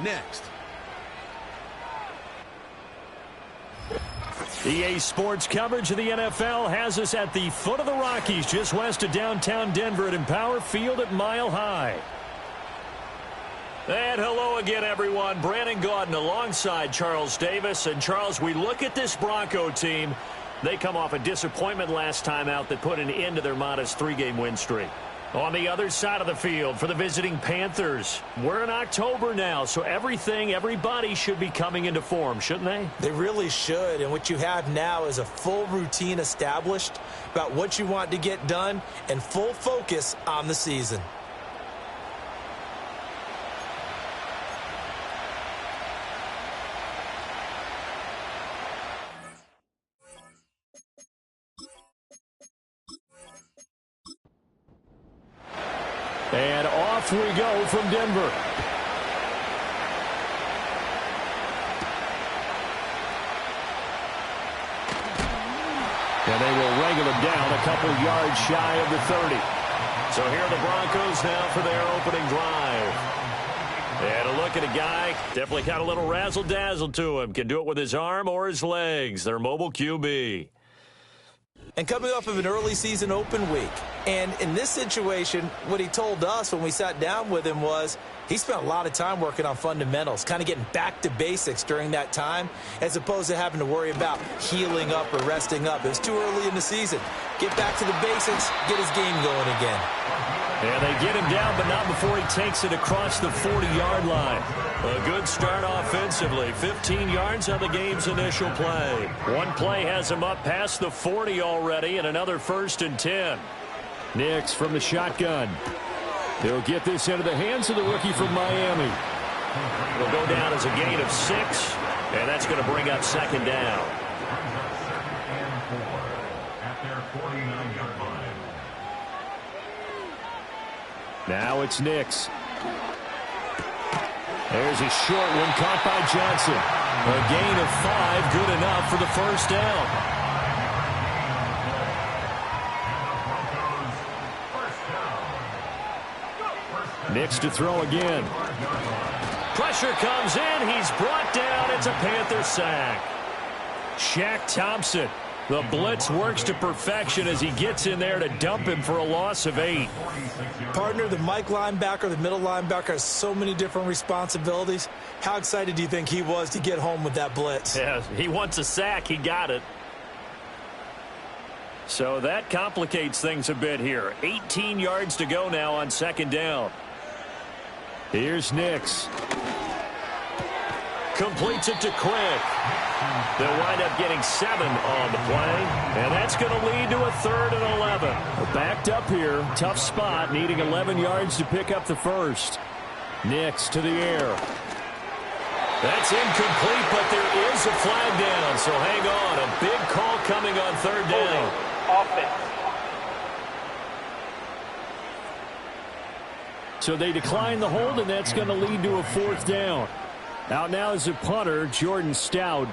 next. EA Sports coverage of the NFL has us at the foot of the Rockies, just west of downtown Denver at Empower Field at Mile High. And hello again, everyone. Brandon Gaudin alongside Charles Davis. And, Charles, we look at this Bronco team. They come off a disappointment last time out that put an end to their modest 3-game win streak. On the other side of the field for the visiting Panthers, we're in October now, so everybody should be coming into form, shouldn't they? They really should, and what you have now is a full routine established about what you want to get done and full focus on the season. And off we go from Denver. And they will wrangle him down a couple yards shy of the 30. So here are the Broncos now for their opening drive. And a look at a guy, definitely got a little razzle-dazzle to him. Can do it with his arm or his legs. Their mobile QB. And coming off of an early season open week. And in this situation, what he told us when we sat down with him was he spent a lot of time working on fundamentals, kind of getting back to basics during that time, as opposed to having to worry about healing up or resting up. It was too early in the season. Get back to the basics, get his game going again. And they get him down, but not before he takes it across the 40-yard line. A good start offensively. 15 yards on the game's initial play. One play has him up past the 40 already, and another 1st and 10. Nix from the shotgun. They'll get this into the hands of the rookie from Miami. It'll go down as a gain of 6, and that's going to bring up 2nd down. Now it's Nix. There's a short one caught by Johnson. A gain of 5, good enough for the 1st down. Nix to throw again. Pressure comes in. He's brought down. It's a Panther sack. Shaq Thompson. The blitz works to perfection as he gets in there to dump him for a loss of 8. Partner, the Mike linebacker, the middle linebacker has so many different responsibilities. How excited do you think he was to get home with that blitz? Yeah, he wants a sack. He got it. So that complicates things a bit here. 18 yards to go now on 2nd down. Here's Nix. Completes it to Quick. They'll wind up getting 7 on the play, and that's going to lead to a 3rd and 11. Backed up here, tough spot, needing 11 yards to pick up the 1st. Nix to the air. That's incomplete, but there is a flag down, so hang on. A big call coming on 3rd down. Offense. So they decline the hold, and that's going to lead to a 4th down. Out now is the punter, Jordan Stout.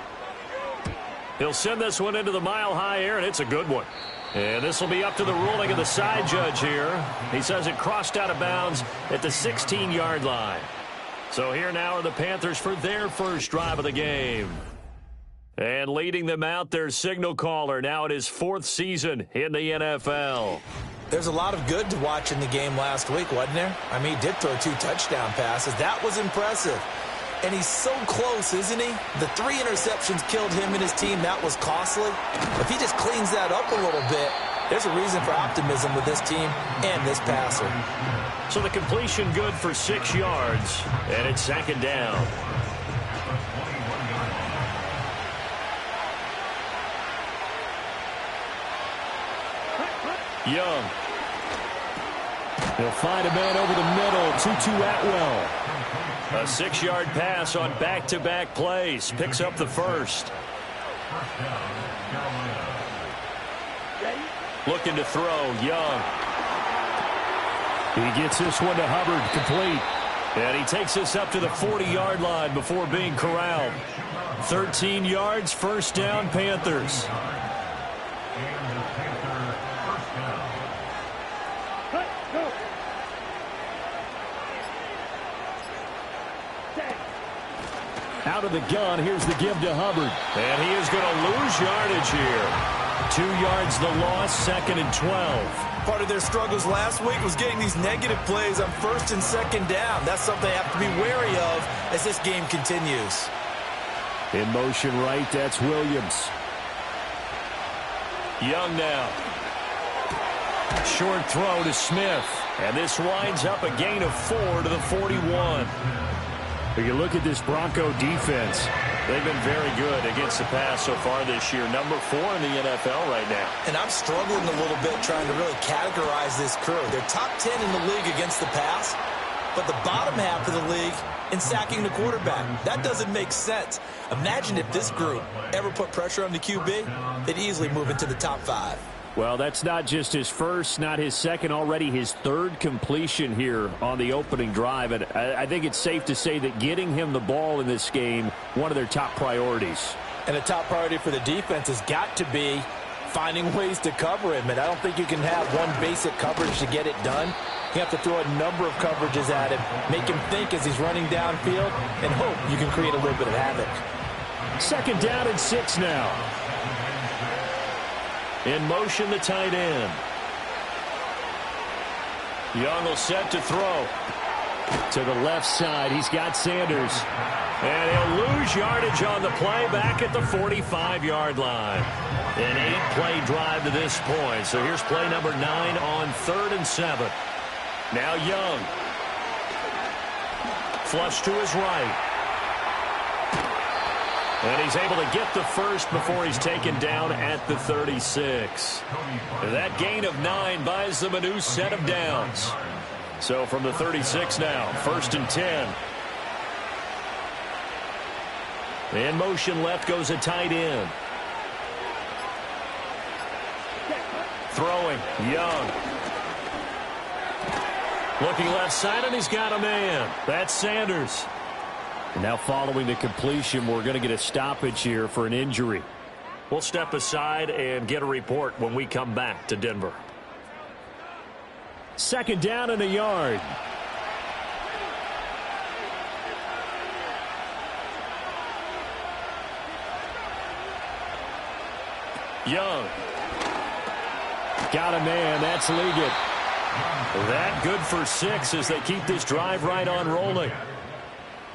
He'll send this one into the mile-high air, and it's a good one. And this will be up to the ruling of the side judge here. He says it crossed out of bounds at the 16-yard line. So here now are the Panthers for their first drive of the game. And leading them out, their signal caller, now in his 4th season in the NFL. There's a lot of good to watch in the game last week, wasn't there? I mean, he did throw 2 touchdown passes. That was impressive. And he's so close, isn't he? The 3 interceptions killed him and his team. That was costly. If he just cleans that up a little bit, there's a reason for optimism with this team and this passer. So the completion good for 6 yards, and it's 2nd down. Young. He'll find a man over the middle. Tutu Atwell. A 6-yard pass on back-to-back plays. Picks up the 1st. Looking to throw. Young. He gets this one to Hubbard, complete. And he takes this up to the 40-yard line before being corralled. 13 yards, 1st down, Panthers. Out of the gun, here's the give to Hubbard. And he is going to lose yardage here. 2 yards the loss, 2nd and 12. Part of their struggles last week was getting these negative plays on 1st and 2nd down. That's something they have to be wary of as this game continues. In motion right, that's Williams. Young now. Short throw to Smith. And this winds up a gain of 4 to the 41. If you look at this Bronco defense, they've been very good against the pass so far this year. Number 4 in the NFL right now. And I'm struggling a little bit trying to really categorize this crew. They're top 10 in the league against the pass, but the bottom half of the league in sacking the quarterback. That doesn't make sense. Imagine if this group ever put pressure on the QB, they'd easily move into the top 5. Well, that's not just his first, not his second, already his 3rd completion here on the opening drive. And I think it's safe to say that getting him the ball in this game, one of their top priorities. And the top priority for the defense has got to be finding ways to cover him. And I don't think you can have one basic coverage to get it done. You have to throw a number of coverages at him, make him think as he's running downfield, and hope you can create a little bit of havoc. 2nd down and 6 now. In motion, the tight end. Young will set to throw. To the left side, he's got Sanders. And he'll lose yardage on the play back at the 45-yard line. An 8-play drive to this point. So here's play number 9 on 3rd and 7. Now Young. Flush to his right. And he's able to get the first before he's taken down at the 36. That gain of 9 buys them a new set of downs. So from the 36 now, 1st and 10. In motion left goes a tight end. Throwing, Young. Looking left side, and he's got a man. That's Sanders. Now following the completion, we're going to get a stoppage here for an injury. We'll step aside and get a report when we come back to Denver. 2nd down and a yard. Young. Got a man. That's Liggett. That good for 6 as they keep this drive right on rolling.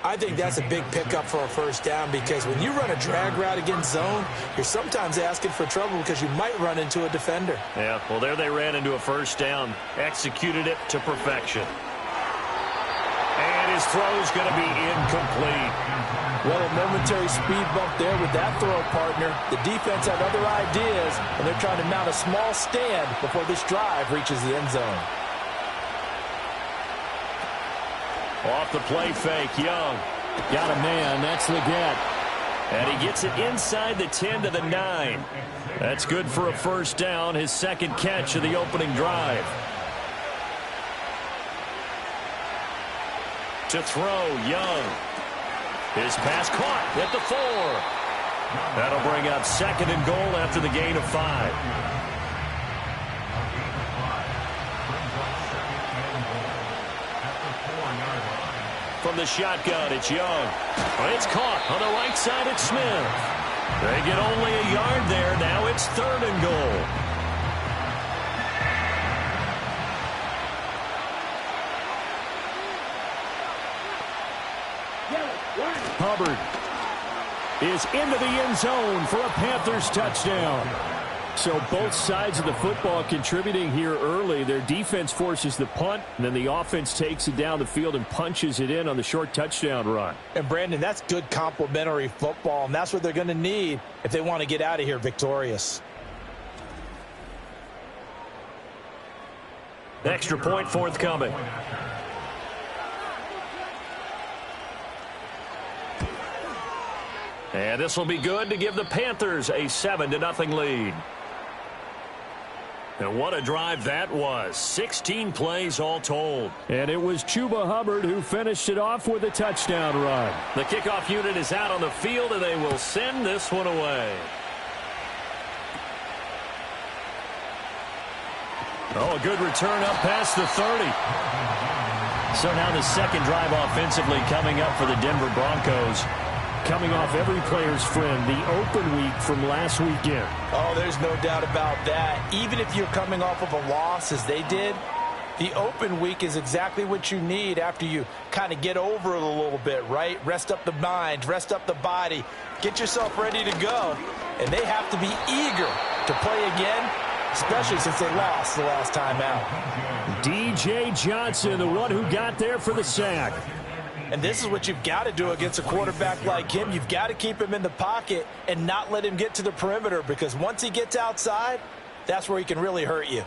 I think that's a big pickup for a 1st down because when you run a drag route against zone, you're sometimes asking for trouble because you might run into a defender. Yeah, well, there they ran into a 1st down. Executed it to perfection. And his throw's going to be incomplete. Well, a momentary speed bump there with that throw partner. The defense had other ideas, and they're trying to mount a small stand before this drive reaches the end zone. Off the play fake, Young. Got a man, that's Liggett. And he gets it inside the 10 to the 9. That's good for a 1st down, his 2nd catch of the opening drive. To throw, Young. His pass caught at the 4. That'll bring up 2nd and goal after the gain of 5. From the shotgun, it's Young. It's caught on the right side, it's Smith. They get only a yard there. Now it's 3rd and goal. Hubbard is into the end zone for a Panthers touchdown. So both sides of the football contributing here early. Their defense forces the punt, and then the offense takes it down the field and punches it in on the short touchdown run. And, Brandon, that's good complementary football, and that's what they're going to need if they want to get out of here victorious. Extra point forthcoming. And this will be good to give the Panthers a 7-0 lead. And what a drive that was. 16 plays all told. And it was Chuba Hubbard who finished it off with a touchdown run. The kickoff unit is out on the field, and they will send this one away. Oh, a good return up past the 30. So now the 2nd drive offensively coming up for the Denver Broncos. coming off every player's friend, the open week from last weekend. Oh, there's no doubt about that. Even if you're coming off of a loss as they did, the open week is exactly what you need after you kind of get over it a little bit, right? Rest up the mind, rest up the body, get yourself ready to go. And they have to be eager to play again, especially since they lost the last time out. D.J. Johnson, the one who got there for the sack. And this is what you've got to do against a quarterback like him. You've got to keep him in the pocket and not let him get to the perimeter, because once he gets outside, that's where he can really hurt you.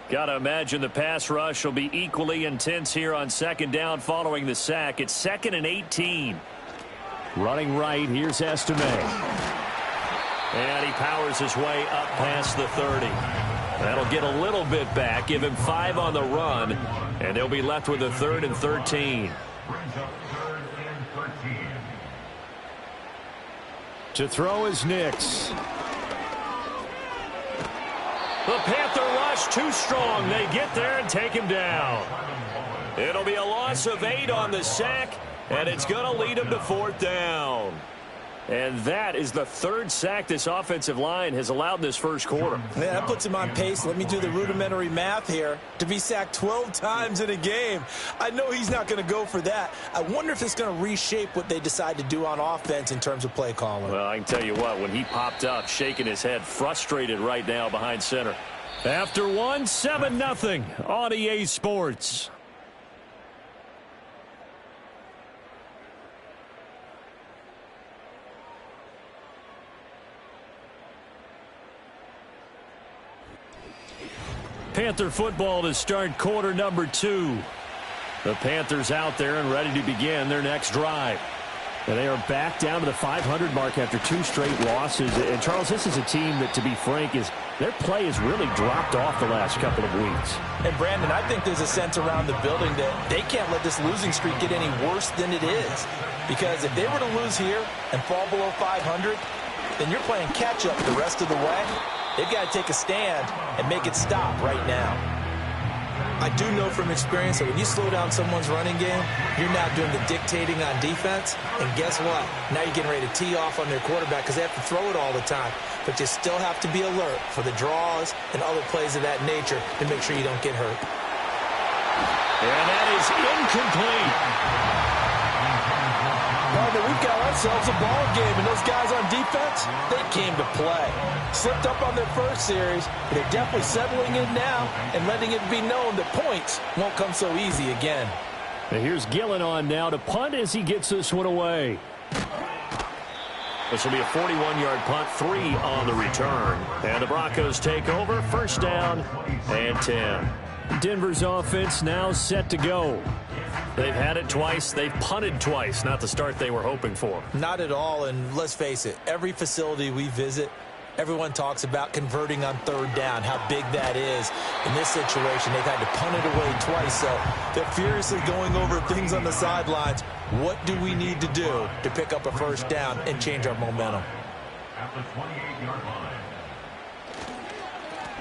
Got to imagine the pass rush will be equally intense here on second down following the sack. It's 2nd and 18. Running right, here's Estime. And he powers his way up past the 30. That'll get a little bit back, give him 5 on the run, and they'll be left with a 3rd and 13. To throw is Nix. The Panther rush too strong. They get there and take him down. It'll be a loss of 8 on the sack, and it's going to lead him to 4th down. And that is the 3rd sack this offensive line has allowed in this first quarter. Yeah, that puts him on pace. Let me do the rudimentary math here. To be sacked 12 times in a game. I know he's not going to go for that. I wonder if it's going to reshape what they decide to do on offense in terms of play calling. Well, I can tell you what, when he popped up, shaking his head, frustrated right now behind center. After one, 7-0 on EA Sports. Panther football to start quarter number 2. The Panthers out there and ready to begin their next drive. And they are back down to the 500 mark after 2 straight losses. And, Charles, this is a team that, to be frank, their play has really dropped off the last couple of weeks. And, Brandon, I think there's a sense around the building that they can't let this losing streak get any worse than it is. Because if they were to lose here and fall below 500, then you're playing catch-up the rest of the way. They've got to take a stand and make it stop right now. I do know from experience that when you slow down someone's running game, you're now doing the dictating on defense. And guess what? Now you're getting ready to tee off on their quarterback because they have to throw it all the time. But you still have to be alert for the draws and other plays of that nature to make sure you don't get hurt. And that is incomplete. Partner, we've got ourselves a ball game, and those guys on defense, they came to play. Slipped up on their first series, but they're definitely settling in now and letting it be known that points won't come so easy again. And here's Gillen on now to punt as he gets this one away. This will be a 41-yard punt, 3 on the return. And the Broncos take over, 1st down and 10. Denver's offense now set to go. They've had it twice. They've punted twice. Not the start they were hoping for. Not at all, and let's face it, every facility we visit, everyone talks about converting on 3rd down, how big that is. In this situation, they've had to punt it away twice, so they're furiously going over things on the sidelines. What do we need to do to pick up a 1st down and change our momentum? At the 28-yard line.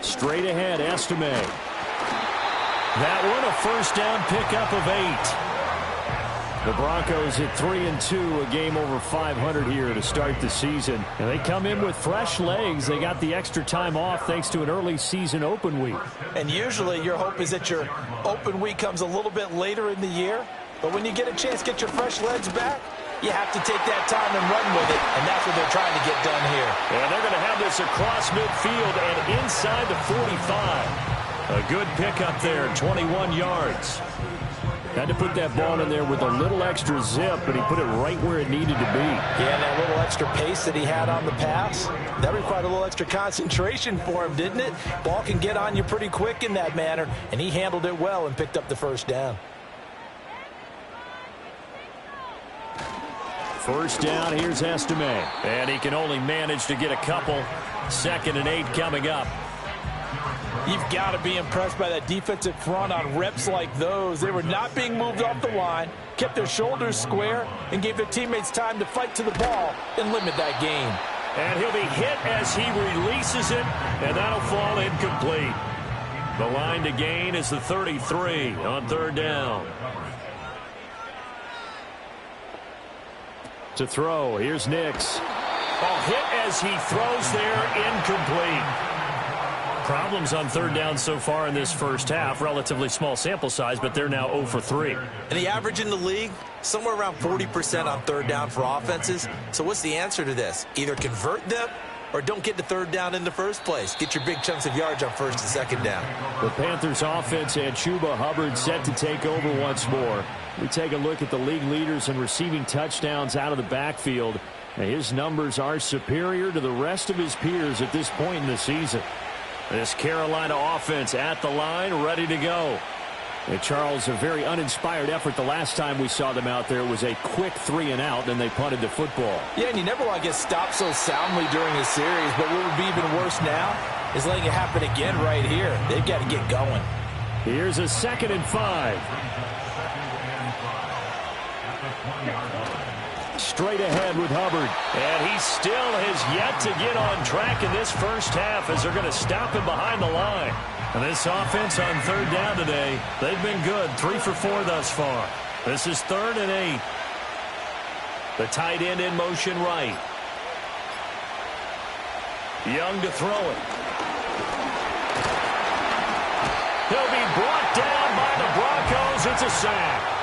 Straight ahead, Estime. That one, a 1st down pickup of 8. The Broncos at 3-2, a game over 500 here to start the season. And they come in with fresh legs. They got the extra time off thanks to an early season open week. And usually your hope is that your open week comes a little bit later in the year. But when you get a chance to get your fresh legs back, you have to take that time and run with it. And that's what they're trying to get done here. And they're going to have this across midfield and inside the 45. A good pickup there, 21 yards. Had to put that ball in there with a little extra zip, but he put it right where it needed to be. Yeah, and that little extra pace that he had on the pass, that required a little extra concentration for him, didn't it? Ball can get on you pretty quick in that manner, and he handled it well and picked up the 1st down. 1st down, here's Estime. And he can only manage to get a couple. 2nd and 8 coming up. You've got to be impressed by that defensive front on reps like those. They were not being moved off the line, kept their shoulders square, and gave their teammates time to fight to the ball and limit that gain. And he'll be hit as he releases it, and that'll fall incomplete. The line to gain is the 33 on third down. To throw, here's Nix. Hit as he throws there, incomplete. Problems on third down so far in this first half. Relatively small sample size, but they're now 0 for 3. And the average in the league, somewhere around 40% on third down for offenses. So what's the answer to this? Either convert them or don't get to third down in the first place. Get your big chunks of yards on first and second down. The Panthers offense and Chuba Hubbard set to take over once more. We take a look at the league leaders in receiving touchdowns out of the backfield. Now, his numbers are superior to the rest of his peers at this point in the season. This Carolina offense at the line, ready to go. And Charles, a very uninspired effort the last time we saw them out there. Was a quick 3-and-out, and they punted the football. Yeah, and you never want to get stopped so soundly during a series, but what would be even worse now is letting it happen again right here. They've got to get going. Here's a 2nd and 5. Straight ahead with Hubbard. And he still has yet to get on track in this first half as they're going to stop him behind the line. And this offense on third down today, they've been good. 3 for 4 thus far. This is 3rd and 8. The tight end in motion right. Young to throw it. He'll be brought down by the Broncos. It's a sack.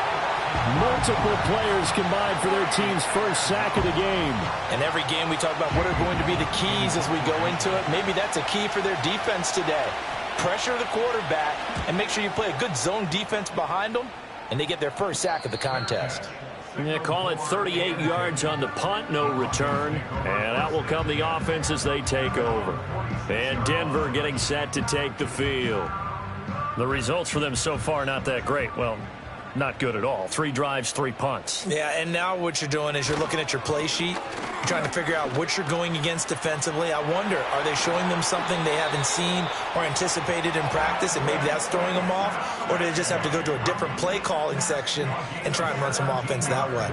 Multiple players combined for their team's first sack of the game. And every game we talk about what are going to be the keys as we go into it. Maybe that's a key for their defense today. Pressure the quarterback and make sure you play a good zone defense behind them, and they get their first sack of the contest. Yeah, call it 38 yards on the punt, no return. And out will come the offense as they take over. And Denver getting set to take the field. The results for them so far not that great. Well, not good at all. 3 drives, 3 punts. Yeah, and now what you're doing is you're looking at your play sheet, trying to figure out what you're going against defensively. I wonder, are they showing them something they haven't seen or anticipated in practice, and maybe that's throwing them off? Or do they just have to go to a different play calling section and try and run some offense that way?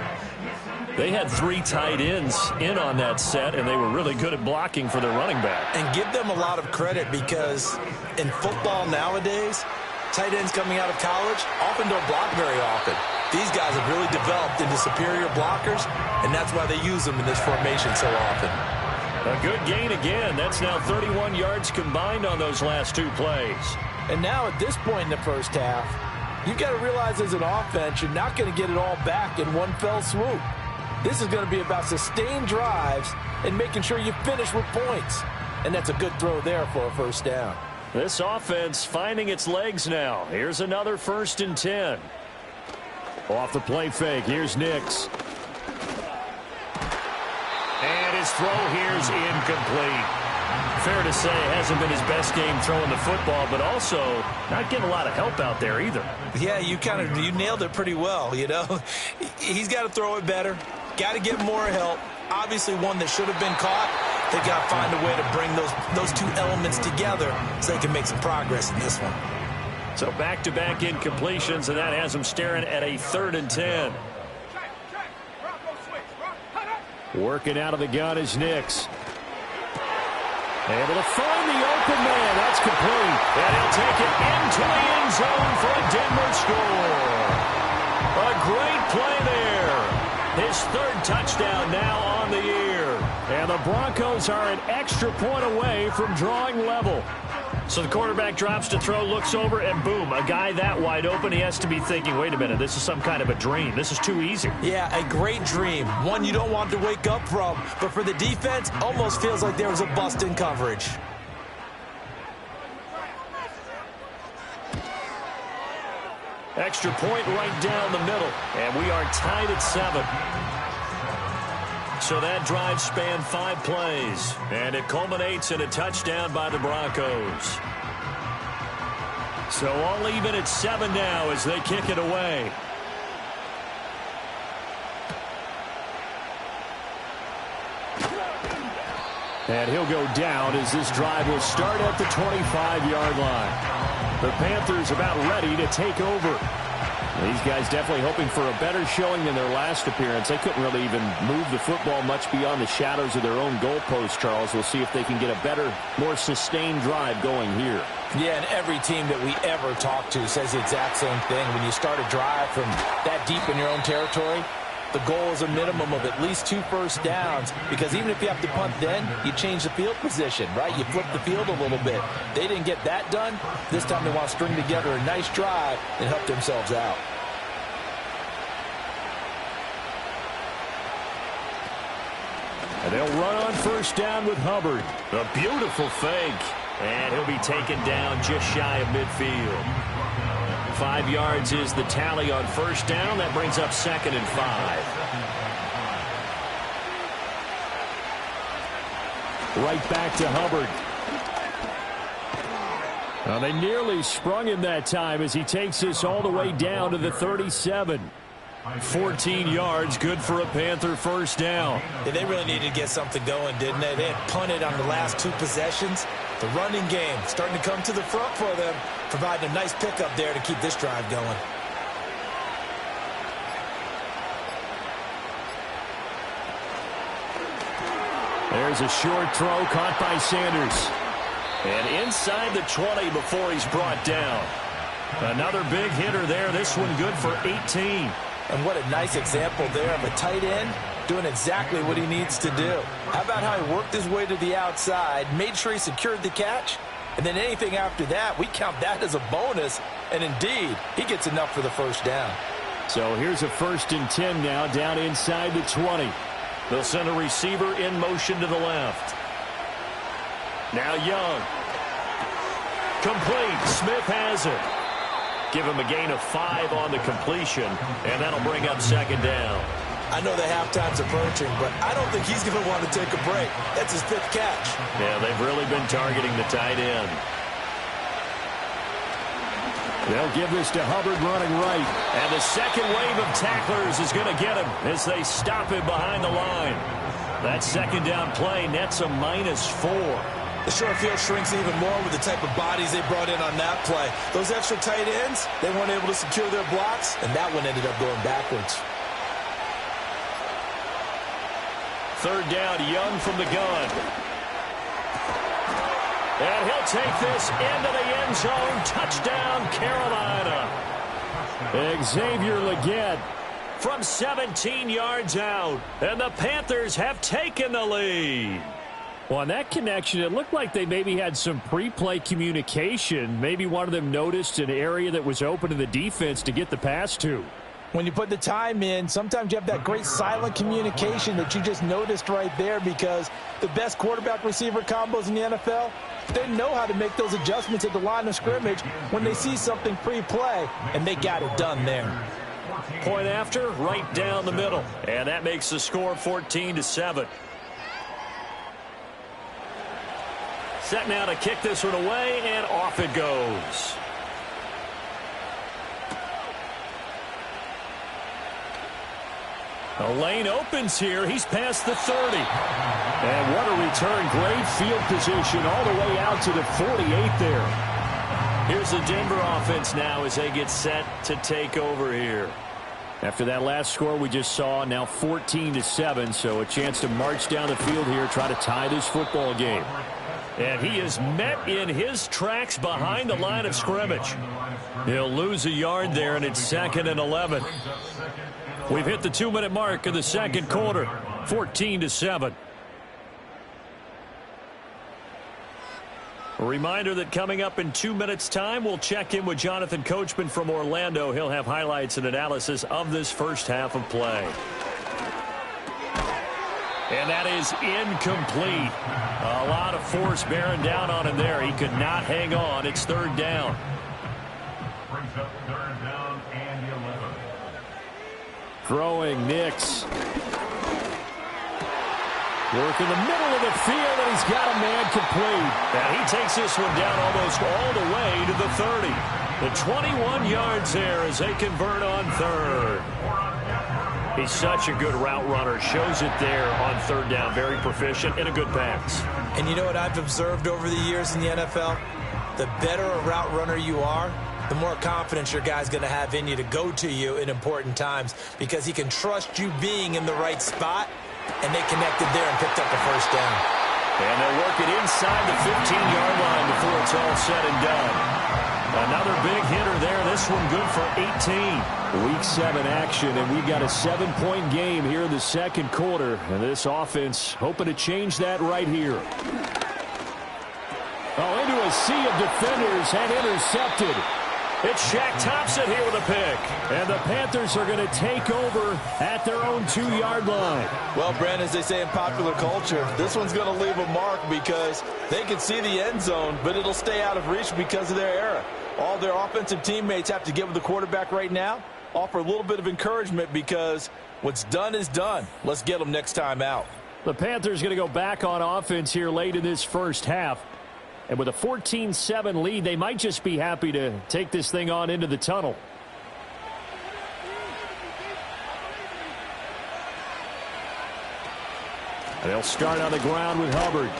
They had 3 tight ends in on that set, and they were really good at blocking for their running back. And give them a lot of credit because in football nowadays, tight ends coming out of college often don't block very often. These guys have really developed into superior blockers, and that's why they use them in this formation so often. A good gain again. That's now 31 yards combined on those last 2 plays. And now at this point in the first half, you've got to realize as an offense, you're not going to get it all back in one fell swoop. This is going to be about sustained drives and making sure you finish with points. And that's a good throw there for a first down. This offense finding its legs now. Here's another 1st and 10. Off the play fake, here's Nix. And his throw here's incomplete. Fair to say, hasn't been his best game throwing the football, but also not getting a lot of help out there either. Yeah, you nailed it pretty well, you know. He's got to throw it better. Got to get more help. Obviously one that should have been caught. They've got to find a way to bring those 2 elements together so they can make some progress in this one. So back-to-back incompletions, and that has them staring at a 3rd and 10. Working out of the gun is Nix. Able to find the open man. That's complete. And he'll take it into the end zone for a Denver score. A great play there. His 3rd touchdown now on the year. And the Broncos are an extra point away from drawing level. So the quarterback drops to throw, looks over, and boom, a guy that wide open, he has to be thinking, wait a minute, this is some kind of a dream. This is too easy. Yeah, a great dream. One you don't want to wake up from. But for the defense, almost feels like there was a bust in coverage. Extra point right down the middle. And we are tied at 7. So that drive spanned 5 plays. And it culminates in a touchdown by the Broncos. So all even at 7 now as they kick it away. And he'll go down as this drive will start at the 25-yard line. The Panthers about ready to take over. These guys definitely hoping for a better showing than their last appearance. They couldn't really even move the football much beyond the shadows of their own goalpost, Charles. We'll see if they can get a better, more sustained drive going here. Yeah, and every team that we ever talk to says the exact same thing. When you start a drive from that deep in your own territory, the goal is a minimum of at least 2 first downs, because even if you have to punt then, you change the field position, right? You flip the field a little bit. They didn't get that done. This time they want to string together a nice drive and help themselves out. And they'll run on first down with Hubbard. A beautiful fake. And he'll be taken down just shy of midfield. 5 yards is the tally on first down. That brings up 2nd and 5. Right back to Hubbard. Well, they nearly sprung him that time as he takes this all the way down to the 37. 14 yards, good for a Panther first down. Yeah, they really needed to get something going, didn't they? They had punted on the last 2 possessions. The running game starting to come to the front for them, providing a nice pickup there to keep this drive going. There's a short throw caught by Sanders. And inside the 20 before he's brought down. Another big hitter there. This one good for 18. And what a nice example there of a tight end doing exactly what he needs to do. How about how he worked his way to the outside, made sure he secured the catch, and then anything after that, we count that as a bonus. And indeed, he gets enough for the first down. So here's a 1st and 10 now, down inside the 20. They'll send a receiver in motion to the left. Now Young. Complete. Smith has it. Give him a gain of 5 on the completion, and that'll bring up 2nd down. I know the halftime's approaching, but I don't think he's going to want to take a break. That's his 5th catch. Yeah, they've really been targeting the tight end. They'll give this to Hubbard running right. And the second wave of tacklers is going to get him as they stop him behind the line. That 2nd down play nets a -4. The short field shrinks even more with the type of bodies they brought in on that play. Those extra tight ends, they weren't able to secure their blocks, and that one ended up going backwards. 3rd down, Young from the gun. And he'll take this into the end zone. Touchdown, Carolina. Xavier Legette from 17 yards out. And the Panthers have taken the lead. Well, on that connection, it looked like they maybe had some pre-play communication. Maybe one of them noticed an area that was open to the defense to get the pass to. When you put the time in, sometimes you have that great silent communication that you just noticed right there, because the best quarterback-receiver combos in the NFL, they know how to make those adjustments at the line of scrimmage when they see something pre-play, and they got it done there. Point after, right down the middle. And that makes the score 14-7. Set now to kick this one away, and off it goes. The lane opens here. He's past the 30. And what a return. Great field position all the way out to the 48 there. Here's the Denver offense now as they get set to take over here. After that last score we just saw, now 14-7, so a chance to march down the field here, try to tie this football game. And he is met in his tracks behind the line of scrimmage. He'll lose a yard there, and it's 2nd and 11. We've hit the 2-minute mark of the 2nd quarter, 14-7. A reminder that coming up in 2 minutes' time, we'll check in with Jonathan Coachman from Orlando. He'll have highlights and analysis of this first half of play. And that is incomplete. A lot of force bearing down on him there. He could not hang on. It's 3rd down. Brings up 3rd down and 11. Throwing Nix. Work in the middle of the field, and he's got a man complete. And he takes this one down almost all the way to the 30. The 21 yards there as they convert on 3rd. He's such a good route runner. Shows it there on 3rd down. Very proficient and a good pass. And you know what I've observed over the years in the NFL? The better a route runner you are, the more confidence your guy's going to have in you to go to you in important times because he can trust you being in the right spot, and they connected there and picked up a first down. And they'll work it inside the 15-yard line before it's all said and done. Another big hitter there. This one good for 18. Week 7 action, and we got a 7-point game here in the second quarter. And this offense hoping to change that right here. Oh, into a sea of defenders and intercepted. It's Shaq Thompson here with a pick. And the Panthers are going to take over at their own 2-yard line. Well, Brandon, as they say in popular culture, this one's going to leave a mark because they can see the end zone, but it'll stay out of reach because of their error. All their offensive teammates have to get with the quarterback right now, offer a little bit of encouragement because what's done is done. Let's get them next time out. The Panthers going to go back on offense here late in this first half. And with a 14-7 lead, they might just be happy to take this thing on into the tunnel. And they'll start on the ground with Hubbard.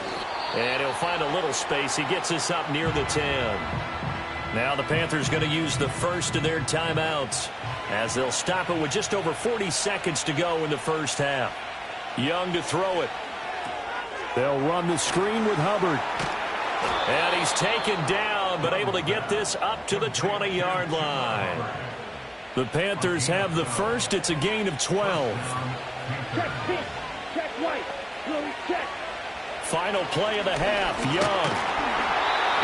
And he'll find a little space. He gets us up near the 10. Now the Panthers going to use the first of their timeouts as they'll stop it with just over 40 seconds to go in the first half. Young to throw it. They'll run the screen with Hubbard. And he's taken down, but able to get this up to the 20-yard line. The Panthers have the first. It's a gain of 12. Check pitch. Check white. Blue check. Final play of the half. Young.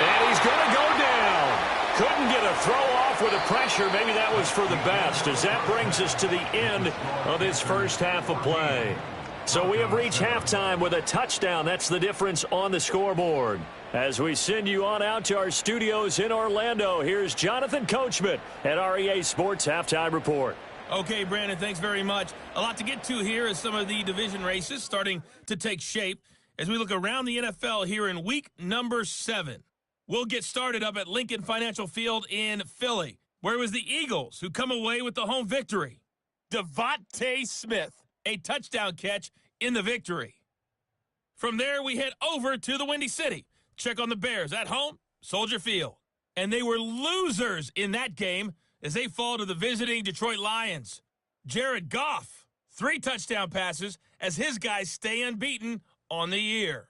And he's going to go down. Couldn't get a throw off with the pressure. Maybe that was for the best, as that brings us to the end of this first half of play. So we have reached halftime with a touchdown. That's the difference on the scoreboard. As we send you on out to our studios in Orlando, here's Jonathan Coachman at REA Sports Halftime Report. Okay, Brandon, thanks very much. A lot to get to here as some of the division races starting to take shape as we look around the NFL here in week number 7. We'll get started up at Lincoln Financial Field in Philly, where it was the Eagles who come away with the home victory. Devontae Smith, a touchdown catch in the victory. From there, we head over to the Windy City. Check on the Bears at home, Soldier Field. And they were losers in that game as they fall to the visiting Detroit Lions. Jared Goff, 3 touchdown passes as his guys stay unbeaten on the year.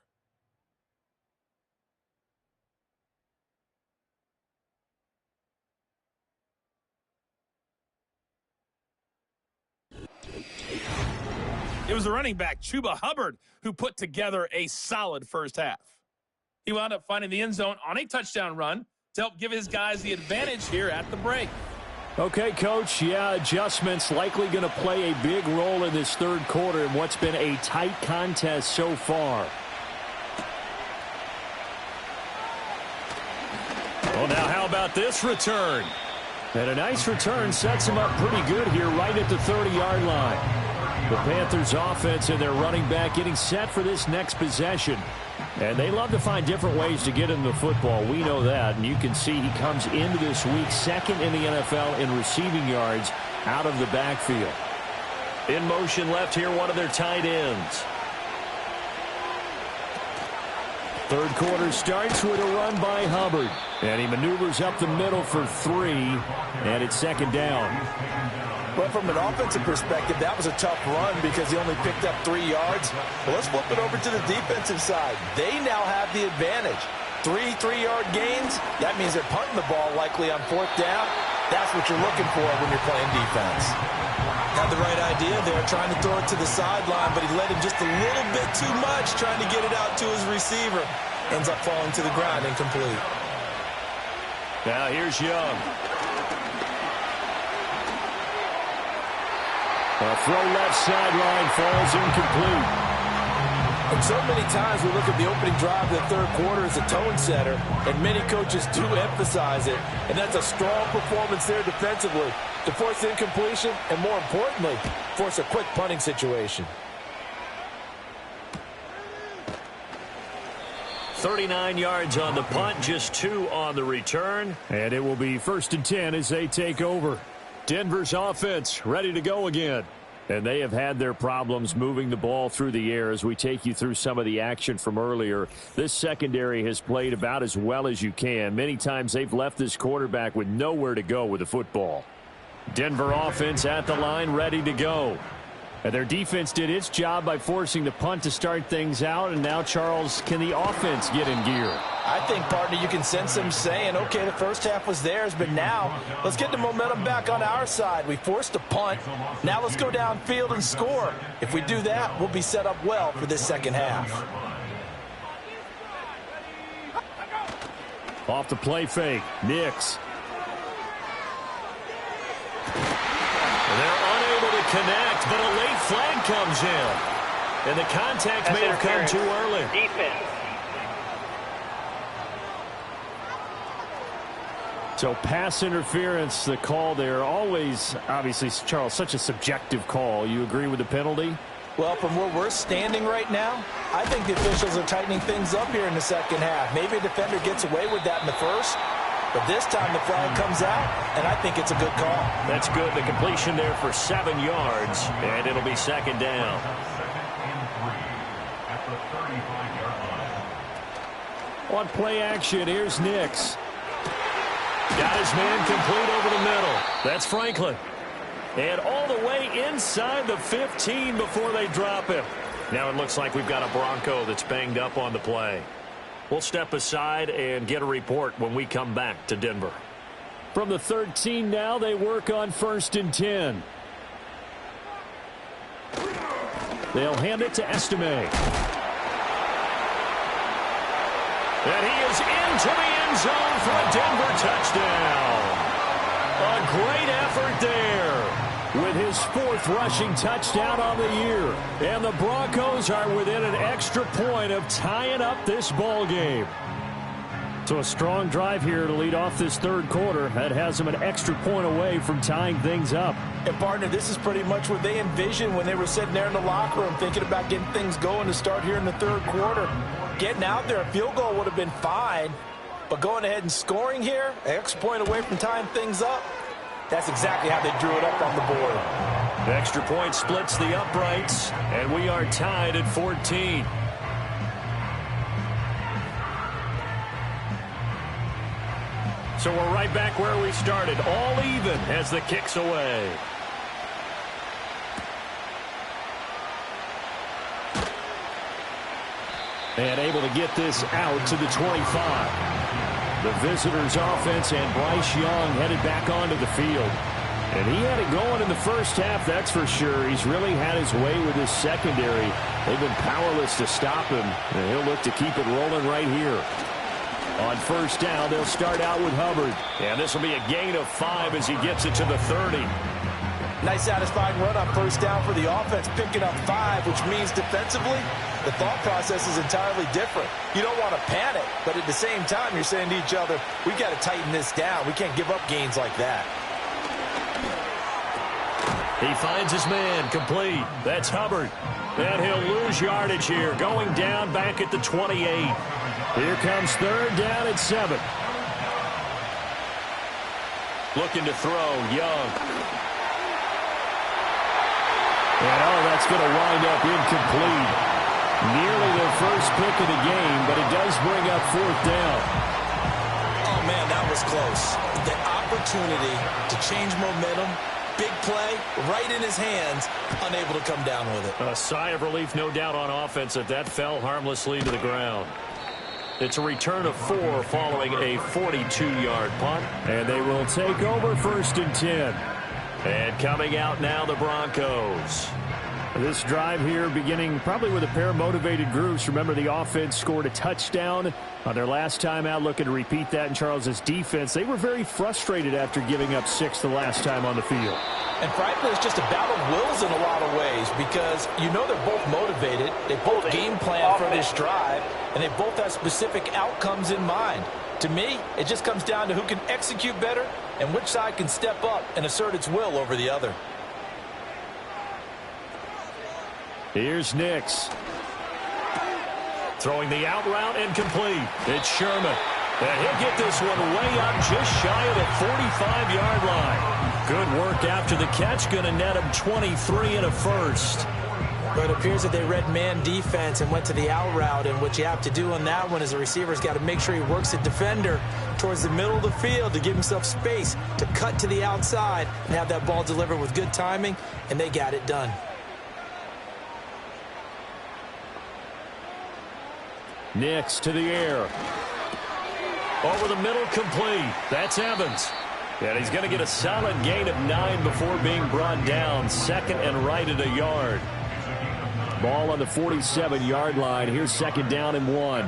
It was the running back, Chuba Hubbard, who put together a solid first half. He wound up finding the end zone on a touchdown run to help give his guys the advantage here at the break. Okay, Coach, yeah, adjustments likely going to play a big role in this third quarter in what's been a tight contest so far. Well, now how about this return? And a nice return sets him up pretty good here right at the 30-yard line. The Panthers offense and their running back getting set for this next possession. And they love to find different ways to get into the football. We know that. And you can see he comes into this week second in the NFL in receiving yards out of the backfield. In motion left here, one of their tight ends. Third quarter starts with a run by Hubbard. And he maneuvers up the middle for 3. And it's second down. But from an offensive perspective, that was a tough run because he only picked up 3 yards. But let's flip it over to the defensive side. They now have the advantage. 3 3-yard gains, that means they're punting the ball likely on 4th down. That's what you're looking for when you're playing defense. Had the right idea there, trying to throw it to the sideline, but he let him just a little bit too much, trying to get it out to his receiver. Ends up falling to the ground, incomplete. Now here's Young. A throw left sideline falls incomplete. And so many times we look at the opening drive of the third quarter as a tone setter, and many coaches do emphasize it. And that's a strong performance there defensively to force incompletion and, more importantly, force a quick punting situation. 39 yards on the punt, just 2 on the return. And it will be 1st and 10 as they take over. Denver's offense ready to go again. And they have had their problems moving the ball through the air as we take you through some of the action from earlier. This secondary has played about as well as you can. Many times they've left this quarterback with nowhere to go with the football. Denver offense at the line, ready to go. And their defense did its job by forcing the punt to start things out. And now, Charles, can the offense get in gear? I think, partner, you can sense them saying, okay, the first half was theirs, but now let's get the momentum back on our side. We forced a punt. Now let's go downfield and score. If we do that, we'll be set up well for this second half. Off the play fake, Nix. They're unable to connect, but a late flag comes in. And the contact may have come too early. Defense. So pass interference, the call there, always, obviously, Charles, such a subjective call. You agree with the penalty? Well, from where we're standing right now, I think the officials are tightening things up here in the second half. Maybe a defender gets away with that in the first, but this time the flag comes out, and I think it's a good call. That's good. The completion there for 7 yards, and it'll be second down. On play action, here's Nix. Got his man complete over the middle. That's Franklin. And all the way inside the 15 before they drop him. Now it looks like we've got a Bronco that's banged up on the play. We'll step aside and get a report when we come back to Denver. From the 13 now, they work on 1st and 10. They'll hand it to Estime. And he is into the end zone for a Denver touchdown. A great effort there with his 4th rushing touchdown on the year. And the Broncos are within an extra point of tying up this ball game. So a strong drive here to lead off this 3rd quarter. That has them an extra point away from tying things up. And, partner, this is pretty much what they envisioned when they were sitting there in the locker room thinking about getting things going to start here in the 3rd quarter. Getting out there, a field goal would have been fine, but going ahead and scoring here, an extra point away from tying things up, that's exactly how they drew it up on the board. The extra point splits the uprights, and we are tied at 14. So we're right back where we started, all even as the kick's away. And able to get this out to the 25. The visitors' offense and Bryce Young headed back onto the field. And he had it going in the first half, that's for sure. He's really had his way with his secondary. They've been powerless to stop him, and he'll look to keep it rolling right here. On 1st down, they'll start out with Hubbard. And this will be a gain of 5 as he gets it to the 30. Nice satisfying run on 1st down for the offense, picking up 5, which means defensively, the thought process is entirely different. You don't want to panic, but at the same time, you're saying to each other, we've got to tighten this down. We can't give up gains like that. He finds his man complete. That's Hubbard. And he'll lose yardage here, going down back at the 28. Here comes 3rd down at 7. Looking to throw, Young. And that's going to wind up incomplete. Nearly their first pick of the game, but it does bring up 4th down. Oh, man, that was close. The opportunity to change momentum, big play, right in his hands, unable to come down with it. A sigh of relief, no doubt, on offense that fell harmlessly to the ground. It's a return of 4 following a 42-yard punt. And they will take over 1st and 10. And coming out now, the Broncos. This drive here beginning probably with a pair of motivated groups. Remember, the offense scored a touchdown on their last time out, looking to repeat that in Charles's defense. They were very frustrated after giving up 6 the last time on the field. And frankly, it's just a battle of wills in a lot of ways because you know they're both motivated. They both game plan for this drive, and they both have specific outcomes in mind. To me, it just comes down to who can execute better and which side can step up and assert its will over the other. Here's Nix. Throwing the out route and complete. It's Sherman. And he'll get this one way up just shy of the 45-yard line. Good work after the catch. Going to net him 23 and a first. But it appears that they read man defense and went to the out route. And what you have to do on that one is the receiver's got to make sure he works the defender towards the middle of the field to give himself space to cut to the outside and have that ball delivered with good timing, and they got it done. Nix to the air. Over the middle, complete. That's Evans. And he's going to get a solid gain of 9 before being brought down. Second and right at a yard. Ball on the 47-yard line. Here's second down and 1.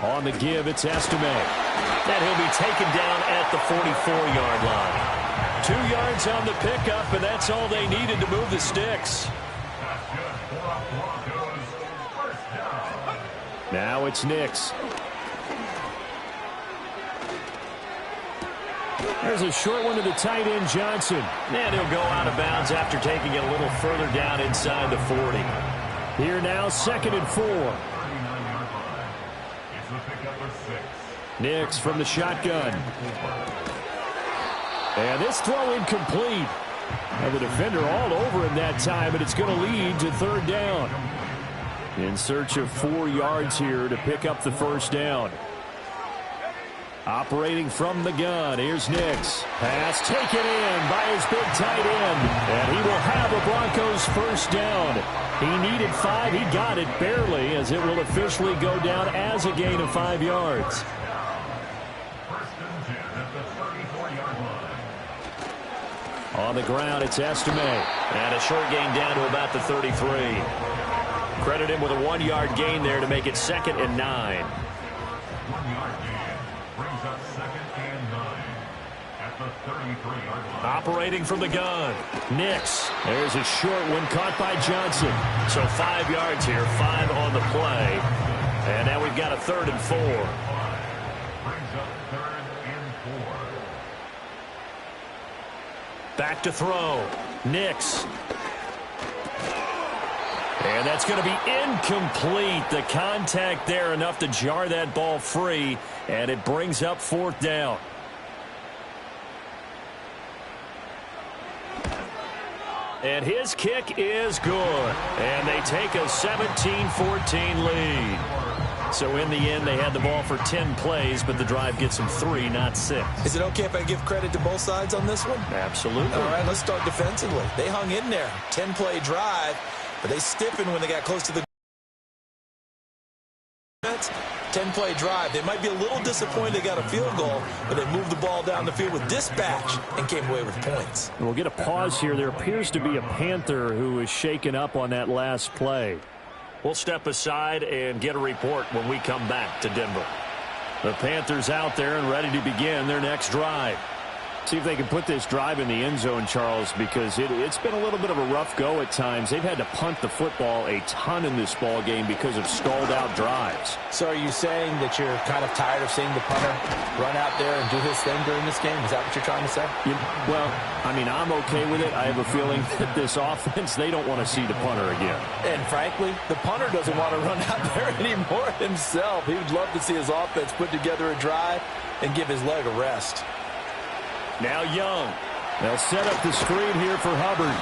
On the give, it's Estime. And he'll be taken down at the 44-yard line. 2 yards on the pickup, and that's all they needed to move the sticks. Now it's Nix. There's a short one to the tight end, Johnson. And he'll go out of bounds after taking it a little further down inside the 40. Here now, second and 4. Nix from the shotgun. And this throw incomplete. And the defender all over him that time, and it's going to lead to third down. In search of 4 yards here to pick up the first down. Operating from the gun, here's Nix. Pass taken in by his big tight end. And he will have a Broncos first down. He needed 5, he got it barely, as it will officially go down as a gain of 5 yards. On the ground, it's Estime. And a short gain down to about the 33. Credit him with a 1-yard gain there to make it second and 9. 1-yard gain brings up second and 9 at the 33-yard line. Operating from the gun, Nix. There's a short one caught by Johnson. So 5 yards here, 5 on the play. And now we've got a third and 4. Brings up third and 4. Back to throw, Nix. And that's going to be incomplete. The contact there enough to jar that ball free, and it brings up fourth down. And his kick is good. And they take a 17-14 lead. So in the end, they had the ball for 10 plays, but the drive gets them 3, not 6. Is it okay if I give credit to both sides on this one? Absolutely. All right, let's start defensively. They hung in there. 10-play drive. But they stiffened when they got close to the 10-play drive. They might be a little disappointed they got a field goal, but they moved the ball down the field with dispatch and came away with points. We'll get a pause here. There appears to be a Panther who is shaken up on that last play. We'll step aside and get a report when we come back to Denver. The Panthers out there and ready to begin their next drive. See if they can put this drive in the end zone, Charles, because it's been a little bit of a rough go at times. They've had to punt the football a ton in this ball game because of stalled-out drives. So are you saying that you're kind of tired of seeing the punter run out there and do his thing during this game? Is that what you're trying to say? Well, I mean, I'm okay with it. I have a feeling that this offense, they don't want to see the punter again. And frankly, the punter doesn't want to run out there anymore himself. He would love to see his offense put together a drive and give his leg a rest. Now Young. They'll set up the screen here for Hubbard.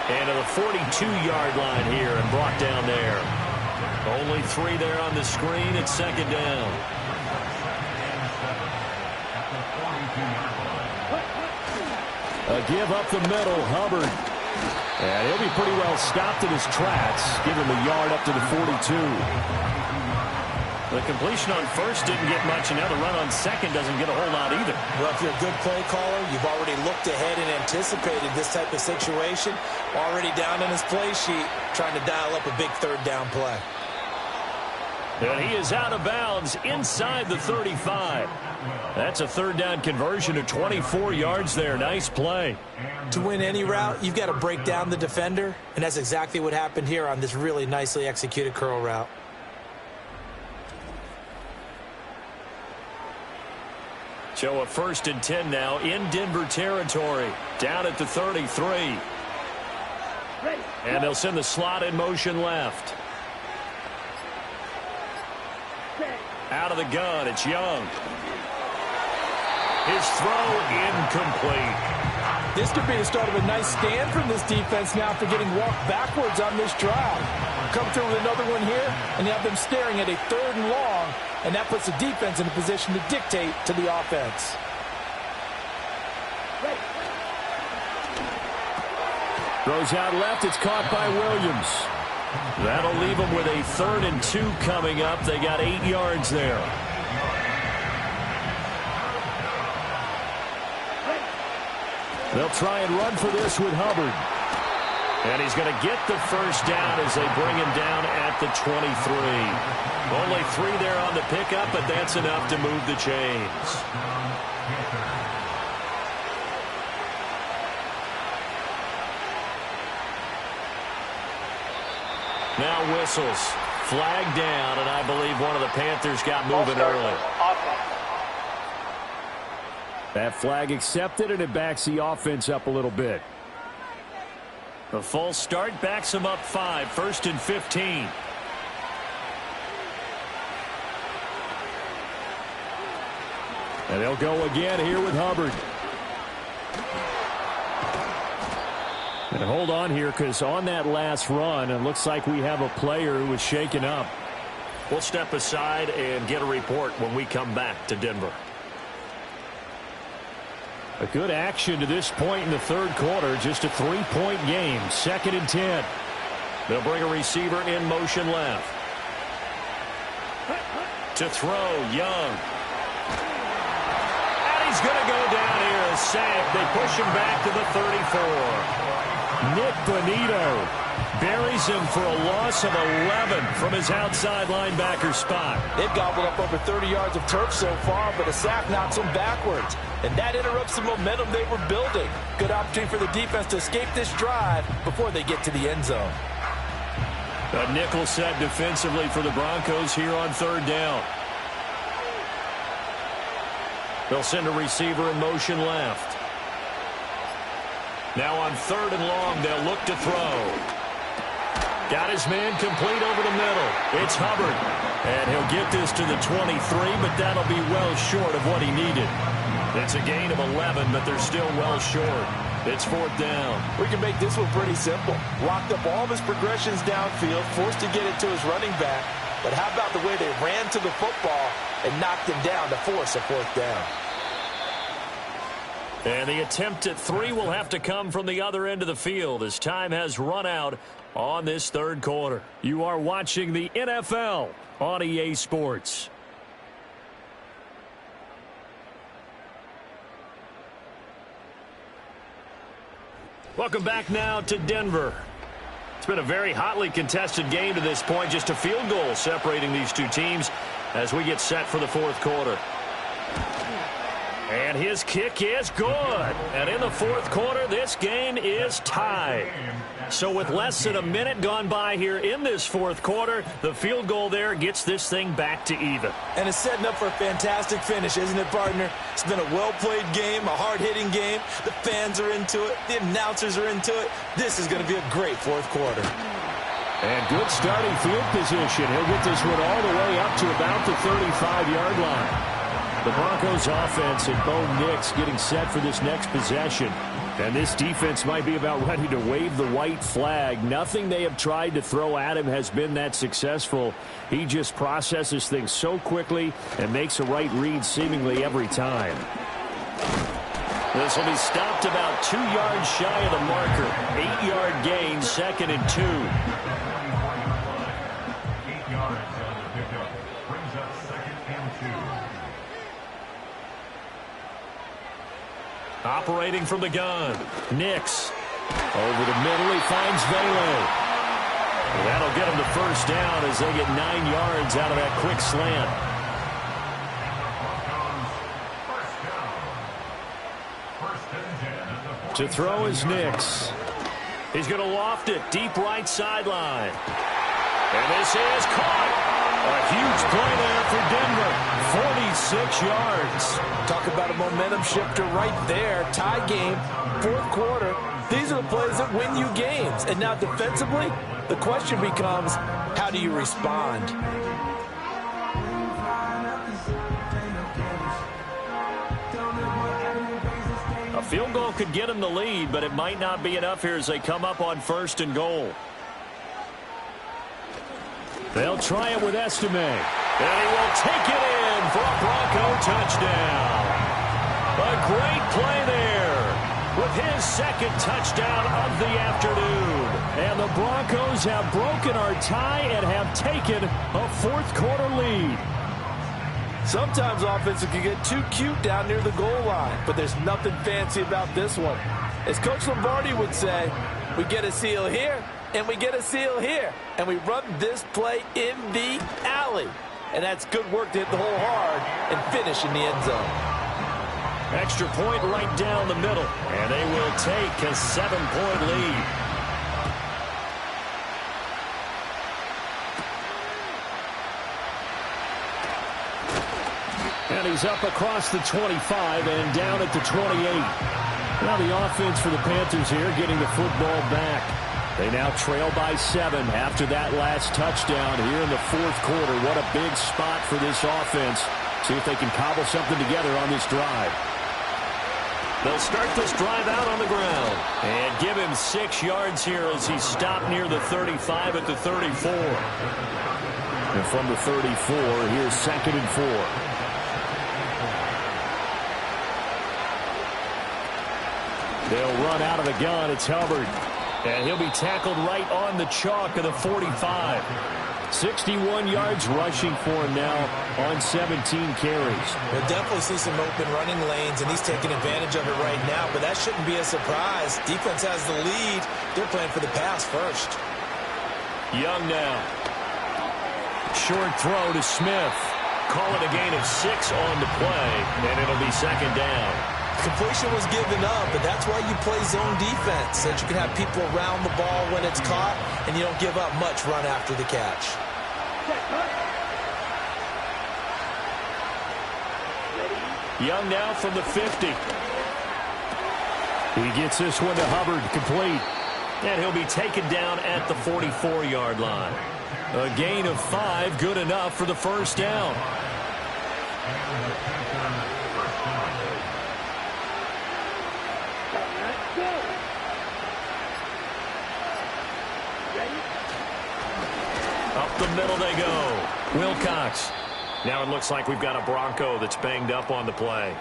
And to the 42-yard line here and brought down there. Only 3 there on the screen. It's second down. A give up the middle, Hubbard. And he'll be pretty well stopped in his tracks. Give him a yard up to the 42. The completion on first didn't get much, and now the run on second doesn't get a whole lot either. Well, if you're a good play caller, you've already looked ahead and anticipated this type of situation. Already down on his play sheet, trying to dial up a big third down play. And he is out of bounds inside the 35. That's a third down conversion of 24 yards there. Nice play. To win any route, you've got to break down the defender, and that's exactly what happened here on this really nicely executed curl route. So a first and 10 now in Denver territory. Down at the 33. And they'll send the slot in motion left. Out of the gun, it's Young. His throw incomplete. This could be the start of a nice stand from this defense now for getting walked backwards on this drive. Come through with another one here, and you have them staring at a 3rd and long, and that puts the defense in a position to dictate to the offense. Throws out left. It's caught by Williams. That'll leave them with a 3rd and 2 coming up. They got 8 yards there. They'll try and run for this with Hubbard. And he's going to get the first down as they bring him down at the 23. Only 3 there on the pickup, but that's enough to move the chains. Now whistles. Flag down, and I believe one of the Panthers got moving early. That flag accepted, and it backs the offense up a little bit. The full start backs him up 5, 1st and 15. And they'll go again here with Hubbard. And hold on here, because on that last run, it looks like we have a player who was shaken up. We'll step aside and get a report when we come back to Denver. A good action to this point in the 3rd quarter. Just a 3-point game. 2nd and 10. They'll bring a receiver in motion left. To throw, Young. And he's going to go down here. A sack. They push him back to the 34. Nick Bonito buries him for a loss of 11 from his outside linebacker spot. They've gobbled up over 30 yards of turf so far, but a sack knocks them backwards. And that interrupts the momentum they were building. Good opportunity for the defense to escape this drive before they get to the end zone. A nickel set defensively for the Broncos here on 3rd down. They'll send a receiver in motion left. Now on 3rd and long, they'll look to throw. Got his man complete over the middle. It's Hubbard. And he'll get this to the 23, but that'll be well short of what he needed. It's a gain of 11, but they're still well short. It's 4th down. We can make this one pretty simple. Locked up all of his progressions downfield, forced to get it to his running back. But how about the way they ran to the football and knocked him down to force a 4th down? And the attempt at 3 will have to come from the other end of the field as time has run out on this 3rd quarter. You are watching the NFL on EA Sports. Welcome back now to Denver. It's been a very hotly contested game to this point. Just a field goal separating these two teams as we get set for the 4th quarter. And his kick is good. And in the 4th quarter, this game is tied. So with less than a minute gone by here in this 4th quarter, the field goal there gets this thing back to even. And it's setting up for a fantastic finish, isn't it, partner? It's been a well-played game, a hard-hitting game. The fans are into it. The announcers are into it. This is going to be a great 4th quarter. And good starting field position. He'll get this one all the way up to about the 35-yard line. The Broncos offense and Bo Nix getting set for this next possession. And this defense might be about ready to wave the white flag. Nothing they have tried to throw at him has been that successful. He just processes things so quickly and makes a right read seemingly every time. This will be stopped about 2 yards shy of the marker. 8-yard gain, 2nd and 2. 8 yards on the pickup. Brings up 2nd and 2. Operating from the gun. Nix. Over the middle, he finds Vele. That'll get him the first down as they get 9 yards out of that quick slant. To throw is Nix. He's going to loft it deep right sideline. And this is caught. A huge play there for Denver. 46 yards. Talk about a momentum shifter right there. Tie game, 4th quarter. These are the plays that win you games. And now defensively, the question becomes, how do you respond? Field goal could get them the lead, but it might not be enough here as they come up on 1st and goal. They'll try it with Estime. And he will take it in for a Bronco touchdown. A great play there with his 2nd touchdown of the afternoon. And the Broncos have broken our tie and have taken a 4th quarter lead. Sometimes offenses can get too cute down near the goal line, but there's nothing fancy about this one. As Coach Lombardi would say, we get a seal here, and we get a seal here, and we run this play in the alley. And that's good work to hit the hole hard and finish in the end zone. Extra point right down the middle, and they will take a 7-point lead. And he's up across the 25 and down at the 28. Now the offense for the Panthers here getting the football back. They now trail by 7 after that last touchdown here in the 4th quarter. What a big spot for this offense. See if they can cobble something together on this drive. They'll start this drive out on the ground and give him 6 yards here as he stopped near the 35 at the 34. And from the 34, here's 2nd and 4. They'll run out of the gun. It's Hubbard. And he'll be tackled right on the chalk of the 45. 61 yards rushing for him now on 17 carries. We'll definitely see some open running lanes, and he's taking advantage of it right now, but that shouldn't be a surprise. Defense has the lead. They're playing for the pass first. Young now. Short throw to Smith. Call it a gain of 6 on the play, and it'll be 2nd down. Completion was given up, but that's why you play zone defense, so that you can have people around the ball when it's caught, and you don't give up much run after the catch. Young now from the 50. He gets this one to Hubbard, complete. And he'll be taken down at the 44-yard line. A gain of 5, good enough for the 1st down. Up the middle they go. Wilcox. Now it looks like we've got a Bronco that's banged up on the play.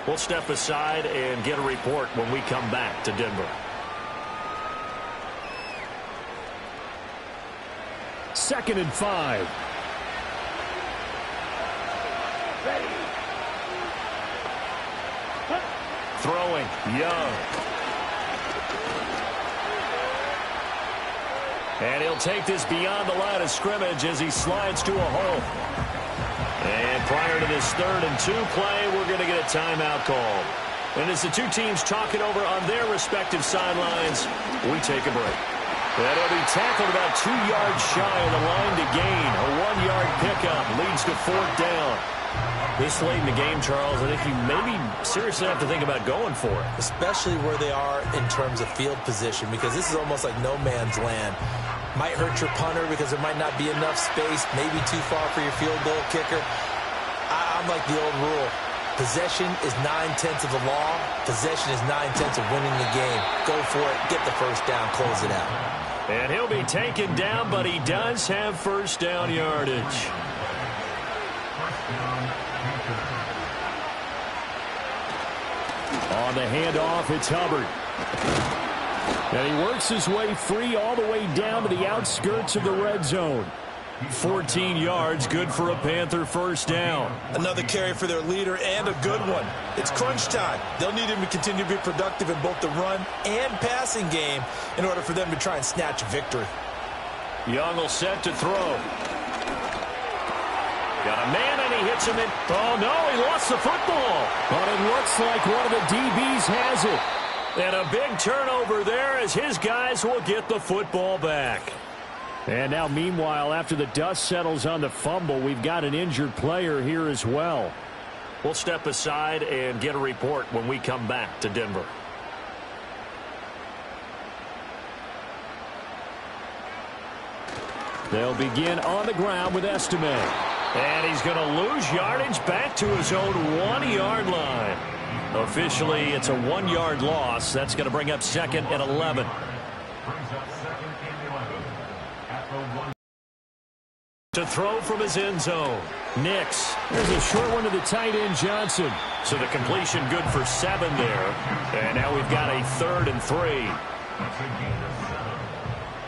We'll step aside and get a report when we come back to Denver. 2nd and 5. Throwing. Young. And he'll take this beyond the line of scrimmage as he slides to a hole. And prior to this 3rd and 2 play, we're going to get a timeout call. And as the two teams talk it over on their respective sidelines, we take a break. And he'll be tackled about 2 yards shy of the line to gain. A 1-yard pickup leads to 4th down. This late in the game, Charles, I think you maybe seriously have to think about going for it. Especially where they are in terms of field position, because this is almost like no man's land. Might hurt your punter because there might not be enough space, maybe too far for your field goal kicker. I'm like the old rule. Possession is 9/10 of the law. Possession is 9/10 of winning the game. Go for it. Get the 1st down. Close it out. And he'll be taken down, but he does have 1st down yardage. On the handoff, it's Hubbard. And he works his way free all the way down to the outskirts of the red zone. 14 yards, good for a Panther 1st down. Another carry for their leader and a good one. It's crunch time. They'll need him to continue to be productive in both the run and passing game in order for them to try and snatch a victory. Young will set to throw. Got a man, and he hits him in. Oh, no, he lost the football. But it looks like one of the DBs has it. And a big turnover there as his guys will get the football back. And now, meanwhile, after the dust settles on the fumble, we've got an injured player here as well. We'll step aside and get a report when we come back to Denver. They'll begin on the ground with Estime. And he's going to lose yardage back to his own 1-yard line. Officially, it's a 1-yard loss. That's going to bring up 2nd and 11. Brings up 2nd and 11 at the 1. To throw from his end zone. Nix. There's a short one to the tight end, Johnson. So the completion good for 7 there. And now we've got a 3rd and 3. That's a gain of 7.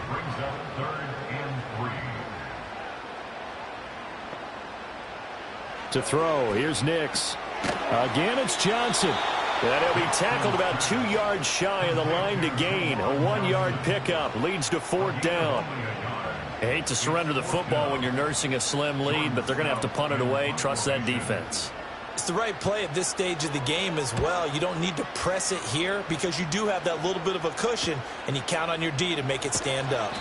Brings up 3rd and 3. To throw. Here's Nix. Again, it's Johnson. And he'll be tackled about 2 yards shy of the line to gain. A 1-yard pickup leads to 4th down. I hate to surrender the football when you're nursing a slim lead, but they're going to have to punt it away. Trust that defense. It's the right play at this stage of the game as well. You don't need to press it here because you do have that little bit of a cushion, and you count on your D to make it stand up.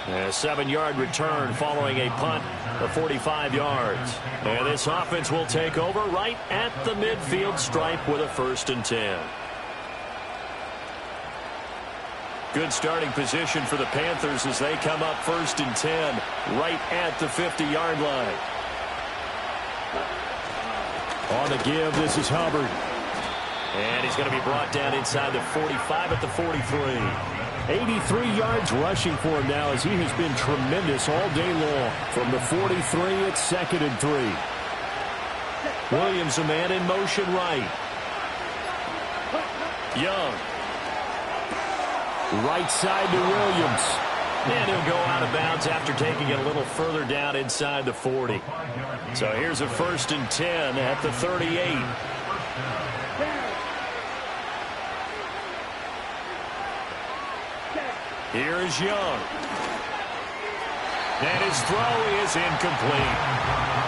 A 7-yard return following a punt of 45 yards. And this offense will take over right at the midfield stripe with a 1st and 10. Good starting position for the Panthers as they come up 1st and 10 right at the 50-yard line. On the give, this is Hubbard. And he's going to be brought down inside the 45 at the 43. 83 yards rushing for him now as he has been tremendous all day long. From the 43, it's 2nd and 3. Williams, a man in motion right. Young. Right side to Williams. And he'll go out of bounds after taking it a little further down inside the 40. So here's a 1st and 10 at the 38. Here is Young. And his throw is incomplete.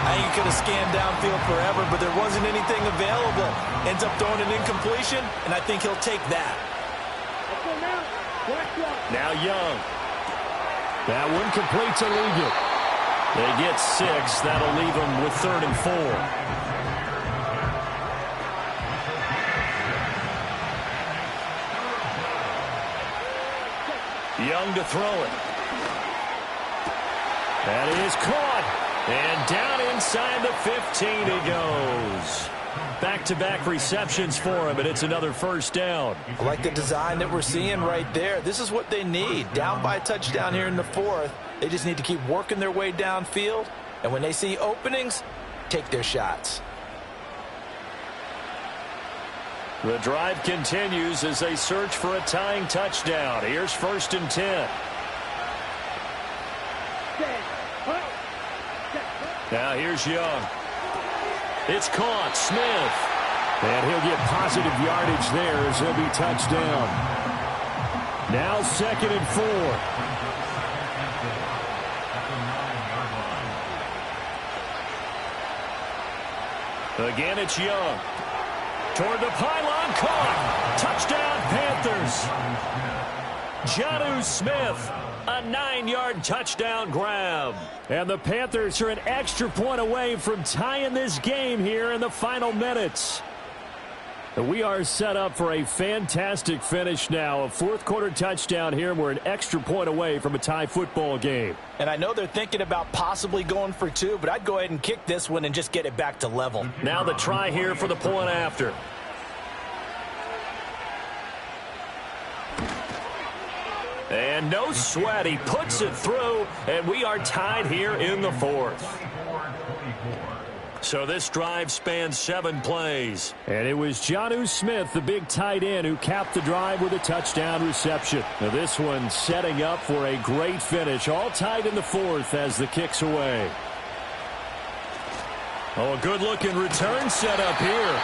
I think he could have scanned downfield forever, but there wasn't anything available. Ends up throwing an incompletion, and I think he'll take that. Now Young. That one completes illegal. They get 6. That'll leave them with 3rd and 4. Young to throw it. That is caught. And down inside the 15 he goes. Back-to-back receptions for him, and it's another 1st down. I like the design that we're seeing right there. This is what they need. Down by a touchdown here in the 4th. They just need to keep working their way downfield. And when they see openings, take their shots. The drive continues as they search for a tying touchdown. Here's 1st and 10. Now here's Young. It's caught. Smith. And he'll get positive yardage there as he'll be touched down. Now 2nd and 4. Again, it's Young. Toward the pylon, caught. Touchdown, Panthers. Jonnu Smith, a 9-yard touchdown grab. And the Panthers are an extra point away from tying this game here in the final minutes. We are set up for a fantastic finish now. A 4th-quarter touchdown here, and we're an extra point away from a tie football game. And I know they're thinking about possibly going for 2, but I'd go ahead and kick this one and just get it back to level. Now the try here for the point after. And no sweat. He puts it through, and we are tied here in the 4th. So this drive spans 7 plays. And it was Jonnu Smith, the big tight end, who capped the drive with a touchdown reception. Now this one setting up for a great finish. All tied in the 4th as the kick's away. Oh, a good-looking return set up here.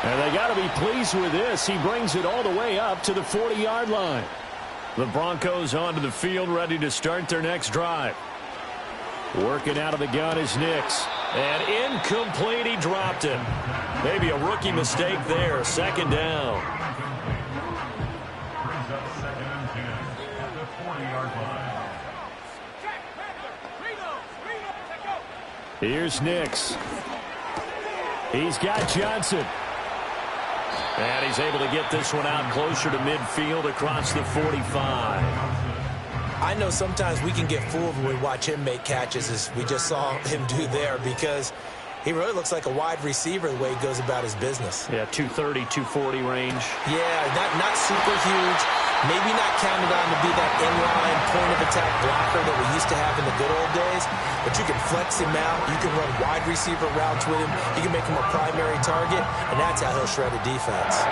And they got to be pleased with this. He brings it all the way up to the 40-yard line. The Broncos onto the field, ready to start their next drive. Working out of the gun is Nix. And incomplete, he dropped it. Maybe a rookie mistake there. 2nd down. Brings up 2nd and 10 at the 40-yard line. Here's Nix. He's got Johnson. And he's able to get this one out closer to midfield across the 45. I know sometimes we can get fooled when we watch him make catches, as we just saw him do there, because He really looks like a wide receiver the way he goes about his business. Yeah, 230, 240 range. Yeah, not super huge. Maybe not counted on to be that inline point-of-attack blocker that we used to have in the good old days, but you can flex him out. You can run wide receiver routes with him. You can make him a primary target, and that's how he'll shred a defense.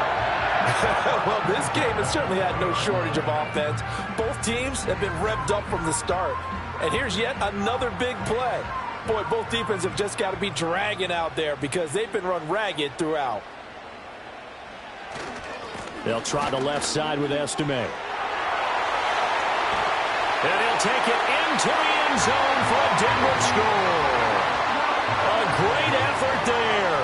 Well, this game has certainly had no shortage of offense. Both teams have been revved up from the start. And here's yet another big play. Boy, both defenses have just got to be dragging out there because they've been run ragged throughout. They'll try the left side with Estime. And he'll take it into the end zone for a Denver score. A great effort there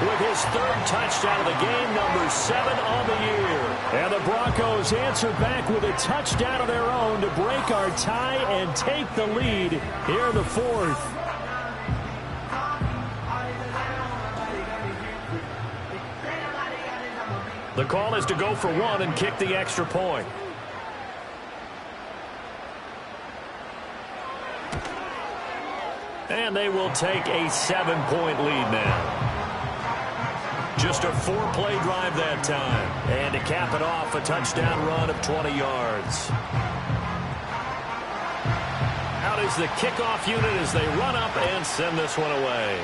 with his third touchdown of the game, number 7 on the year. And the Broncos answer back with a touchdown of their own to break our tie and take the lead here in the fourth. The call is to go for one and kick the extra point. And they will take a 7-point lead now. Just a 4-play drive that time. And to cap it off, a touchdown run of 20 yards. Out is the kickoff unit as they run up and send this one away.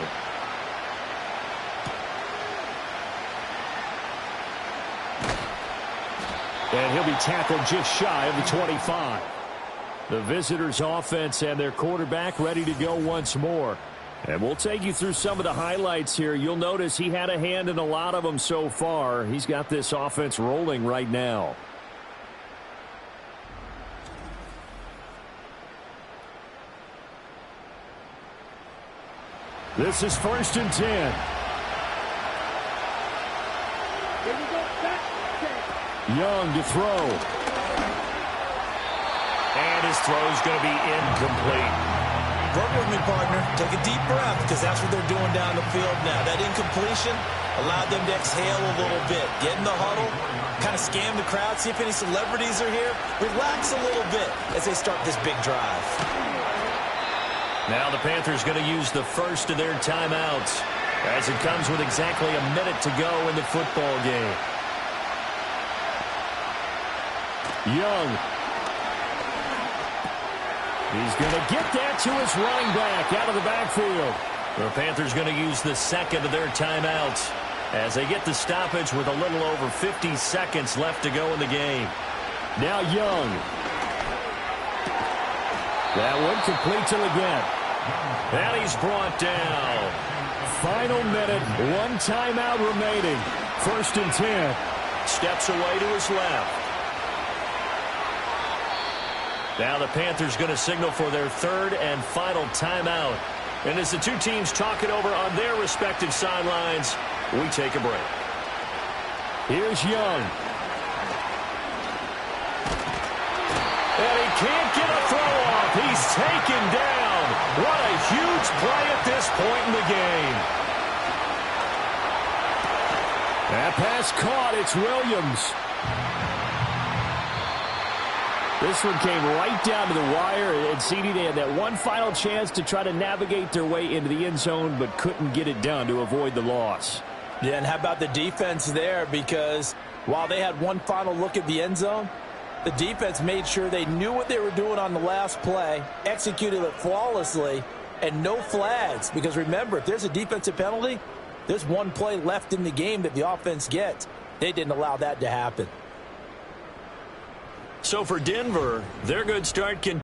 And he'll be tackled just shy of the 25. The visitors' offense and their quarterback ready to go once more. And we'll take you through some of the highlights here. You'll notice he had a hand in a lot of them so far. He's got this offense rolling right now. This is 1st and 10. Young to throw. And his throw's going to be incomplete. Work with me, partner. Take a deep breath because that's what they're doing down the field now. That incompletion allowed them to exhale a little bit. Get in the huddle, kind of scan the crowd, see if any celebrities are here. Relax a little bit as they start this big drive. Now the Panthers going to use the first of their timeouts as it comes with exactly a minute to go in the football game. Young. He's going to get that to his running back out of the backfield. The Panthers going to use the second of their timeouts as they get the stoppage with a little over 50 seconds left to go in the game. Now Young. That one complete till again. And he's brought down. Final minute, one timeout remaining. 1st and 10. Steps away to his left. Now the Panthers going to signal for their third and final timeout. And as the two teams talk it over on their respective sidelines, we take a break. Here's Young. And he can't get a throw off. He's taken down. What a huge play at this point in the game. That pass caught. It's Williams. This one came right down to the wire, and CD, they had that one final chance to try to navigate their way into the end zone, but couldn't get it done to avoid the loss. Yeah, and how about the defense there? Because while they had one final look at the end zone, the defense made sure they knew what they were doing on the last play, executed it flawlessly, and no flags. Because remember, if there's a defensive penalty, there's one play left in the game that the offense gets. They didn't allow that to happen. So for Denver, their good start can